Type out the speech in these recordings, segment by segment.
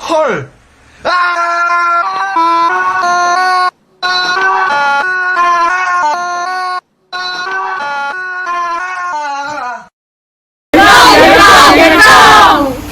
헐! 아!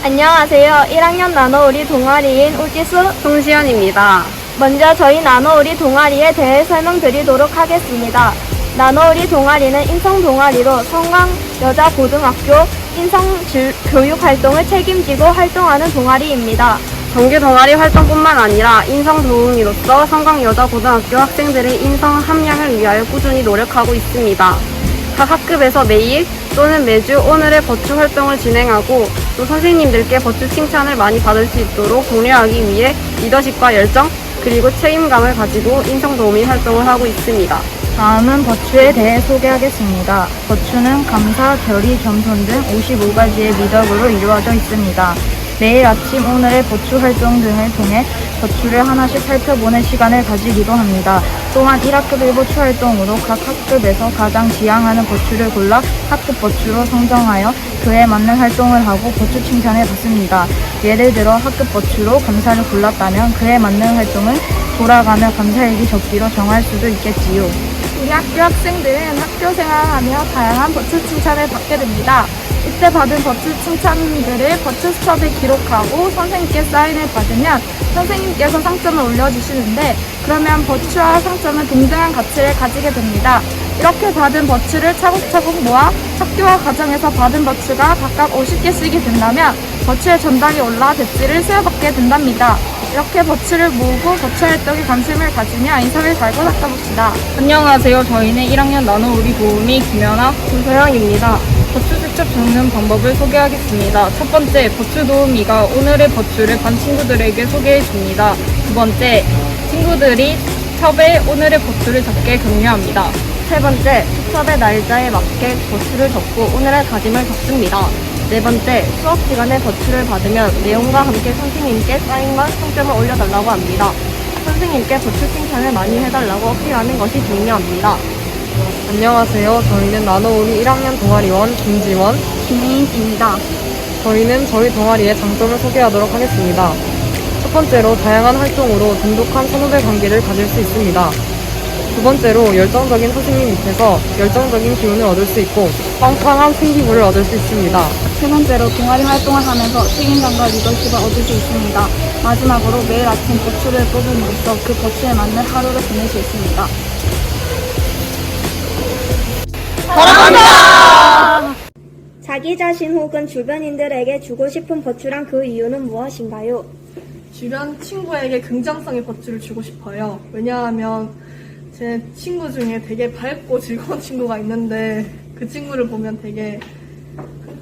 안녕하세요. 1학년 나노우리 동아리인 우지수, 송시연입니다. 먼저 저희 나노우리 동아리에 대해 설명드리도록 하겠습니다. 나노우리 동아리는 인성 동아리로 성광여자고등학교 인성교육 활동을 책임지고 활동하는 동아리입니다. 정규 동아리 활동뿐만 아니라 인성 도우미로서 성광여자고등학교 학생들의 인성 함양을 위하여 꾸준히 노력하고 있습니다. 각 학급에서 매일 또는 매주 오늘의 버추 활동을 진행하고 또 선생님들께 버추 칭찬을 많이 받을 수 있도록 독려하기 위해 리더십과 열정 그리고 책임감을 가지고 인성 도우미 활동을 하고 있습니다. 다음은 버추에 대해 소개하겠습니다. 버추는 감사, 결의, 겸손 등 55가지의 미덕으로 이루어져 있습니다. 매일 아침 오늘의 버추 활동 등을 통해 버추를 하나씩 살펴보는 시간을 가지기도 합니다. 또한 1학급 일버추 활동으로 각 학급에서 가장 지향하는 버추를 골라 학급 버추로 선정하여 그에 맞는 활동을 하고 버추 칭찬을 받습니다. 예를 들어 학급 버추로 감사를 골랐다면 그에 맞는 활동을 돌아가며 감사일기 적기로 정할 수도 있겠지요. 우리 학교 학생들은 학교 생활하며 다양한 버추 칭찬을 받게 됩니다. 이때 받은 버추 칭찬들을 버추 스톱에 기록하고 선생님께 사인을 받으면 선생님께서 상점을 올려주시는데 그러면 버추와 상점은 동등한 가치를 가지게 됩니다. 이렇게 받은 버추를 차곡차곡 모아 학교와 가정에서 받은 버추가 각각 50개씩이 된다면 버추의 전당이 올라 대지를 수여받게 된답니다. 이렇게 버추를 모으고 버추 활동에 관심을 가지며 인성을 달고 닦아봅시다. 안녕하세요. 저희는 1학년 나노우리 도우미 김연아, 김소영입니다. 버추 직접 적는 방법을 소개하겠습니다. 첫 번째, 버추 도우미가 오늘의 버추를 반 친구들에게 소개해 줍니다. 두 번째, 친구들이 첩에 오늘의 버추를 적게 격려합니다. 세 번째, 수첩의 날짜에 맞게 버추를 적고 오늘의 다짐을 적습니다. 네 번째, 수업 시간에 버추를 받으면 내용과 함께 선생님께 사인과 상점을 올려달라고 합니다. 선생님께 버추 칭찬을 많이 해달라고 어필하는 것이 중요합니다. 안녕하세요. 저희는 나노우리 1학년 동아리원 김지원, 김혜인입니다. 저희는 저희 동아리의 장점을 소개하도록 하겠습니다. 첫 번째로 다양한 활동으로 돈독한 선후배 관계를 가질 수 있습니다. 두 번째로 열정적인 선생님 밑에서 열정적인 기운을 얻을 수 있고 빵빵한 생기부를 얻을 수 있습니다. 세 번째로 동아리 활동을 하면서 책임감과 리더십을 얻을 수 있습니다. 마지막으로 매일 아침 버추를 뽑음으로써 그 버추에 맞는 하루를 보낼 수 있습니다. 자기 자신 혹은 주변인들에게 주고 싶은 버추란 그 이유는 무엇인가요? 주변 친구에게 긍정성의 버추를 주고 싶어요. 왜냐하면 제 친구 중에 되게 밝고 즐거운 친구가 있는데 그 친구를 보면 되게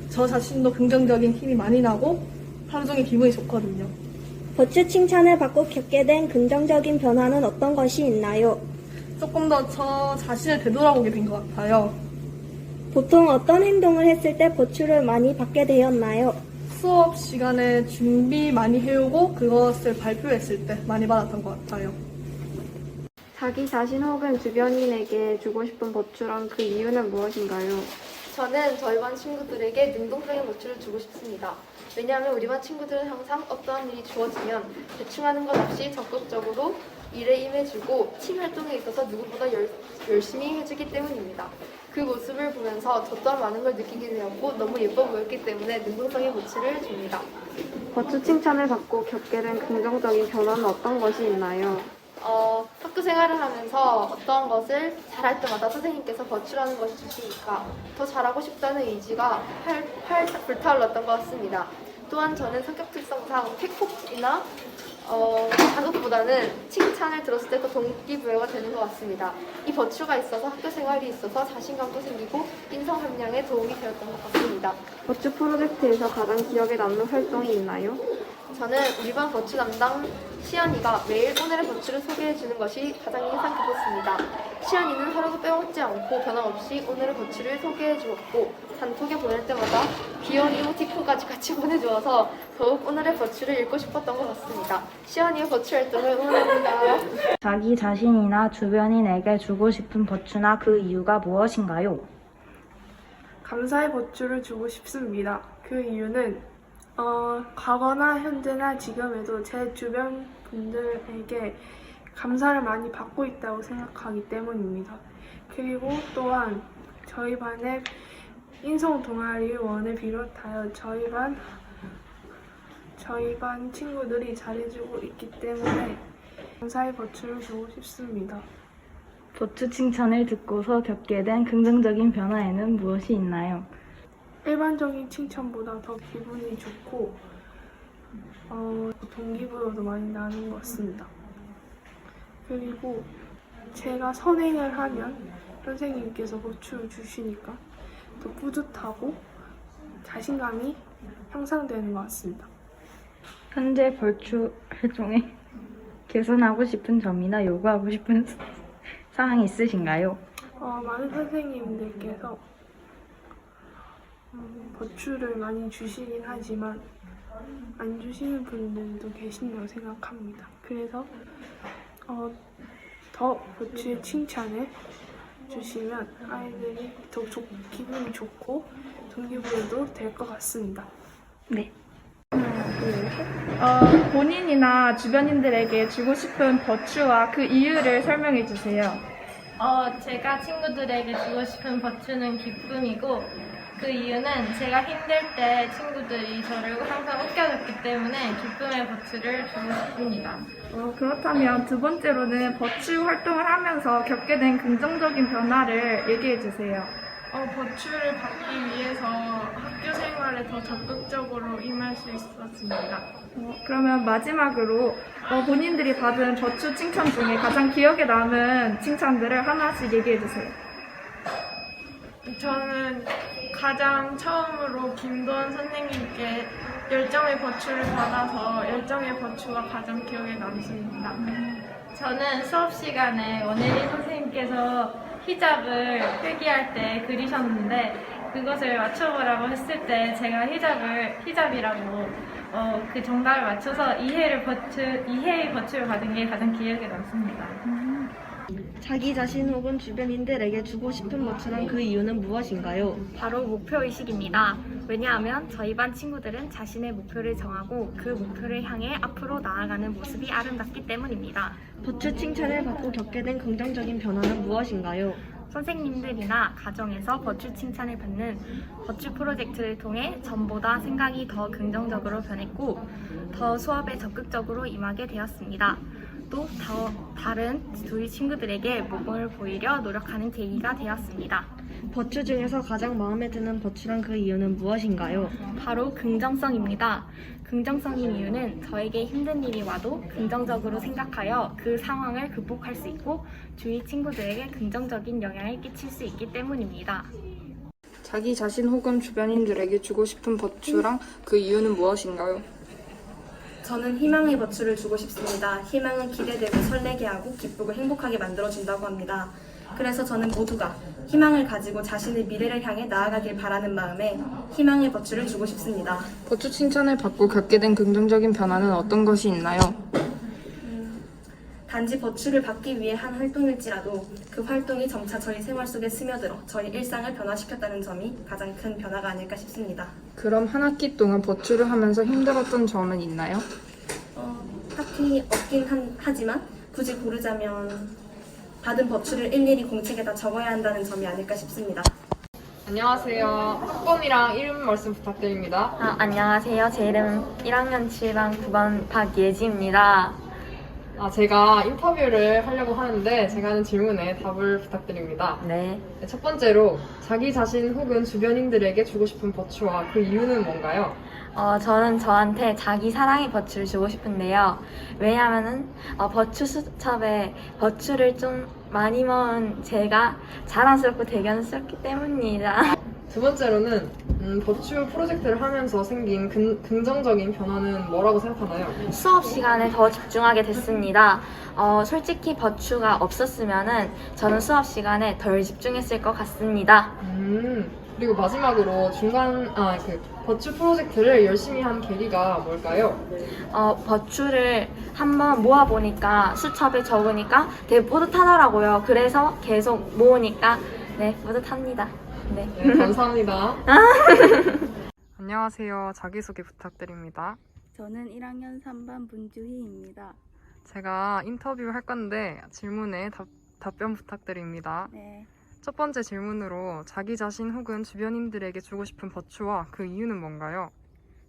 저 자신도 긍정적인 힘이 많이 나고 하루 종일 기분이 좋거든요. 버추 칭찬을 받고 겪게 된 긍정적인 변화는 어떤 것이 있나요? 조금 더 저 자신을 되돌아보게 된 것 같아요. 보통 어떤 행동을 했을 때 버추를 많이 받게 되었나요? 수업 시간에 준비 많이 해오고 그것을 발표했을 때 많이 받았던 것 같아요. 자기 자신 혹은 주변인에게 주고 싶은 버추란 그 이유는 무엇인가요? 저는 저희 반 친구들에게 능동적인 버추를 주고 싶습니다. 왜냐하면 우리 반 친구들은 항상 어떠한 일이 주어지면 대충 하는 것 없이 적극적으로 일에 임해주고 팀 활동에 있어서 누구보다 열심히 해주기 때문입니다. 그 모습을 보면서 저 또한 많은 걸 느끼게 되었고 너무 예뻐 보였기 때문에 능동적인 버추를 줍니다. 버추 칭찬을 받고 겪게 된 긍정적인 변화는 어떤 것이 있나요? 학교 생활을 하면서 어떠한 것을 잘할 때마다 선생님께서 버추라는 것을 주시니까 더 잘하고 싶다는 의지가 활짝 불타올랐던 것 같습니다. 또한 저는 성격 특성상 팩폭이나 자극보다는 칭찬을 들었을 때 그 동기부여가 되는 것 같습니다. 이 버추가 있어서 학교 생활이 있어서 자신감도 생기고 인성 함량에 도움이 되었던 것 같습니다. 버추 프로젝트에서 가장 기억에 남는 활동이 있나요? 저는 우리 반 버추 담당 시연이가 매일 오늘의 버추를 소개해주는 것이 가장 인상 깊었습니다. 시연이는 하루도 빼먹지 않고 변함없이 오늘의 버추를 소개해주었고 단톡에 보낼 때마다 귀여운 이모티콘까지 같이 보내주어서 더욱 오늘의 버추를 읽고 싶었던 것 같습니다. 시연이의 버추 활동을 응원합니다. 자기 자신이나 주변인에게 주고 싶은 버추나 그 이유가 무엇인가요? 감사의 버추를 주고 싶습니다. 그 이유는 과거나 현재나 지금에도 제 주변 분들에게 감사를 많이 받고 있다고 생각하기 때문입니다. 그리고 또한 저희 반의 인성 동아리원을 비롯하여 저희 반 친구들이 잘해주고 있기 때문에 감사의 버추를 주고 싶습니다. 버추 칭찬을 듣고서 겪게 된 긍정적인 변화에는 무엇이 있나요? 일반적인 칭찬보다 더 기분이 좋고 동기부여도 많이 나는 것 같습니다. 그리고 제가 선행을 하면 선생님께서 버추를 주시니까 더 뿌듯하고 자신감이 향상되는 것 같습니다. 현재 버추 활동에 개선하고 싶은 점이나 요구하고 싶은 사항이 있으신가요? 많은 선생님들께서 버추를 많이 주시긴 하지만 안 주시는 분들도 계신다고 생각합니다. 그래서 더 버추의 칭찬을 주시면 아이들이 더 기분이 좋고 동기부여도 될 것 같습니다. 네. 본인이나 주변인들에게 주고 싶은 버추와 그 이유를 설명해 주세요. 제가 친구들에게 주고 싶은 버추는 기쁨이고 그 이유는 제가 힘들 때 친구들이 저를 항상 웃겨줬기 때문에 기쁨의 버추를 주고 싶습니다. 그렇다면 두 번째로는 버추 활동을 하면서 겪게 된 긍정적인 변화를 얘기해 주세요. 버추를 받기 위해서 학교 생활에 더 적극적으로 임할 수 있었습니다. 그러면 마지막으로 본인들이 받은 버추 칭찬 중에 가장 기억에 남은 칭찬들을 하나씩 얘기해 주세요. 저는 가장 처음으로 김도원 선생님께 열정의 버추를 받아서 열정의 버추가 가장 기억에 남습니다. 저는 수업 시간에 원혜리 선생님께서 히잡을 필기할 때 그리셨는데 그것을 맞춰보라고 했을 때 제가 히잡이라고 그 정답을 맞춰서 이해의 버추를 받은 게 가장 기억에 남습니다. 자기 자신 혹은 주변인들에게 주고 싶은 버추란 그 이유는 무엇인가요? 바로 목표의식입니다. 왜냐하면 저희 반 친구들은 자신의 목표를 정하고 그 목표를 향해 앞으로 나아가는 모습이 아름답기 때문입니다. 버추 칭찬을 받고 겪게 된 긍정적인 변화는 무엇인가요? 선생님들이나 가정에서 버추 칭찬을 받는 버추 프로젝트를 통해 전보다 생각이 더 긍정적으로 변했고 더 수업에 적극적으로 임하게 되었습니다. 또 다른 저희 친구들에게 모범을 보이려 노력하는 계기가 되었습니다. 버추 중에서 가장 마음에 드는 버추란 그 이유는 무엇인가요? 바로 긍정성입니다. 긍정성인 이유는 저에게 힘든 일이 와도 긍정적으로 생각하여 그 상황을 극복할 수 있고 주위 친구들에게 긍정적인 영향을 끼칠 수 있기 때문입니다. 자기 자신 혹은 주변인들에게 주고 싶은 버추랑 그 이유는 무엇인가요? 저는 희망의 버추를 주고 싶습니다. 희망은 기대되고 설레게 하고 기쁘고 행복하게 만들어준다고 합니다. 그래서 저는 모두가 희망을 가지고 자신의 미래를 향해 나아가길 바라는 마음에 희망의 버추를 주고 싶습니다. 버추 칭찬을 받고 겪게 된 긍정적인 변화는 어떤 것이 있나요? 단지 버추를 받기 위해 한 활동일지라도 그 활동이 점차 저희 생활 속에 스며들어 저희 일상을 변화시켰다는 점이 가장 큰 변화가 아닐까 싶습니다. 그럼 한 학기 동안 버추를 하면서 힘들었던 점은 있나요? 딱히 없긴 하지만 굳이 고르자면 받은 버추를 일일이 공책에다 적어야 한다는 점이 아닐까 싶습니다. 안녕하세요. 학번이랑 이름 말씀 부탁드립니다. 안녕하세요. 제 이름은 1학년 7반 9반 박예지입니다. 제가 인터뷰를 하려고 하는데 제가 하는 질문에 답을 부탁드립니다. 네. 첫 번째로 자기 자신 혹은 주변인들에게 주고 싶은 버추와 그 이유는 뭔가요? 저는 저한테 자기 사랑의 버추를 주고 싶은데요. 왜냐하면은 버추 수첩에 버추를 좀 많이 모은 제가 자랑스럽고 대견스럽기 때문입니다. 두 번째로는 버추 프로젝트를 하면서 생긴 긍정적인 변화는 뭐라고 생각하나요? 수업 시간에 더 집중하게 됐습니다. 솔직히 버추가 없었으면은 저는 수업 시간에 덜 집중했을 것 같습니다. 그리고 마지막으로 버추 프로젝트를 열심히 한 계기가 뭘까요? 버추를 한번 모아보니까 수첩에 적으니까 되게 뿌듯하더라고요. 그래서 계속 모으니까 네, 뿌듯합니다. 네. 네, 감사합니다. 안녕하세요. 자기소개 부탁드립니다. 저는 1학년 3반 문주희입니다. 제가 인터뷰 할 건데 질문에 답변 부탁드립니다. 네, 첫 번째 질문으로 자기 자신 혹은 주변인들에게 주고 싶은 버추와 그 이유는 뭔가요?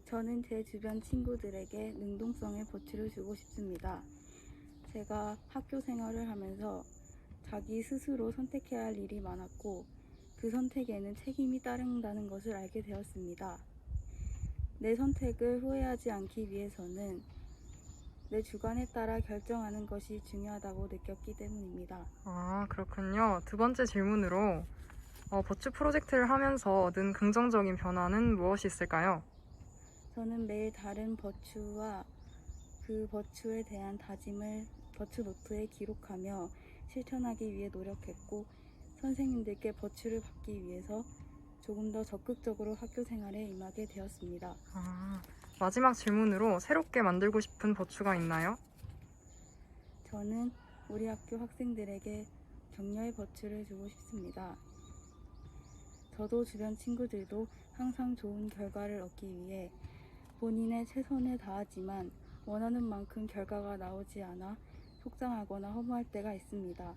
저는 제 주변 친구들에게 능동성의 버추를 주고 싶습니다. 제가 학교 생활을 하면서 자기 스스로 선택해야 할 일이 많았고 그 선택에는 책임이 따른다는 것을 알게 되었습니다. 내 선택을 후회하지 않기 위해서는 내 주관에 따라 결정하는 것이 중요하다고 느꼈기 때문입니다. 아, 그렇군요. 두 번째 질문으로 버추 프로젝트를 하면서 얻은 긍정적인 변화는 무엇이 있을까요? 저는 매일 다른 버추와 그 버추에 대한 다짐을 버추 노트에 기록하며 실천하기 위해 노력했고 선생님들께 버추를 받기 위해서 조금 더 적극적으로 학교 생활에 임하게 되었습니다. 아, 마지막 질문으로 새롭게 만들고 싶은 버추가 있나요? 저는 우리 학교 학생들에게 격려의 버추를 주고 싶습니다. 저도 주변 친구들도 항상 좋은 결과를 얻기 위해 본인의 최선을 다하지만 원하는 만큼 결과가 나오지 않아 속상하거나 허무할 때가 있습니다.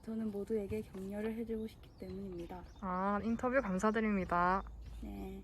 저는 모두에게 격려를 해주고 싶기 때문입니다. 아, 인터뷰 감사드립니다. 네.